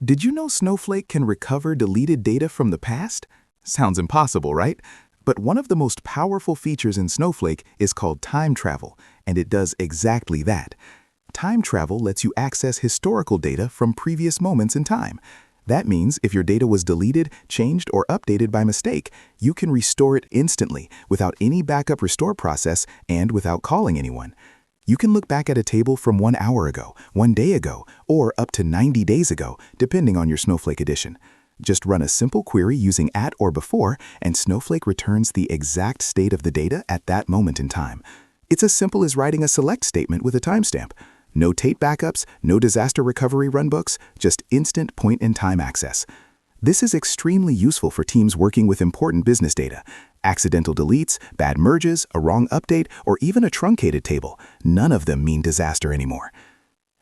Did you know Snowflake can recover deleted data from the past? Sounds impossible, right? But one of the most powerful features in Snowflake is called time travel, and it does exactly that. Time travel lets you access historical data from previous moments in time. That means if your data was deleted, changed, or updated by mistake, you can restore it instantly without any backup restore process and without calling anyone. You can look back at a table from 1 hour ago, 1 day ago, or up to 90 days ago, depending on your Snowflake edition. Just run a simple query using at or before, and Snowflake returns the exact state of the data at that moment in time. It's as simple as writing a select statement with a timestamp. No tape backups, no disaster recovery runbooks, just instant point-in-time access. This is extremely useful for teams working with important business data. Accidental deletes, bad merges, a wrong update, or even a truncated table. None of them mean disaster anymore.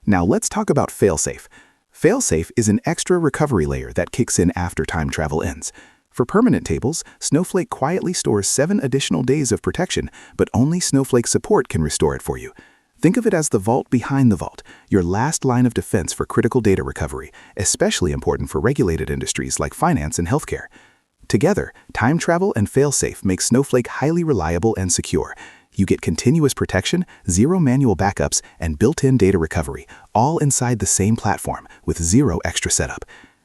Now let's talk about Failsafe. Failsafe is an extra recovery layer that kicks in after time travel ends. For permanent tables, Snowflake quietly stores 7 additional days of protection, but only Snowflake support can restore it for you. Think of it as the vault behind the vault, your last line of defense for critical data recovery, especially important for regulated industries like finance and healthcare. Together, time travel and Failsafe make Snowflake highly reliable and secure. You get continuous protection, 0 manual backups, and built-in data recovery, all inside the same platform with 0 extra setup.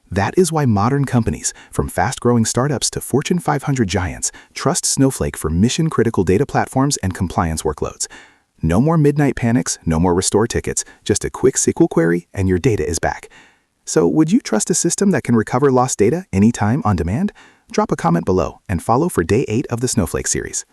That is why modern companies, from fast-growing startups to Fortune 500 giants, trust Snowflake for mission-critical data platforms and compliance workloads. No more midnight panics, no more restore tickets, just a quick SQL query and your data is back. So would you trust a system that can recover lost data anytime on demand? Drop a comment below and follow for day 8 of the Snowflake series.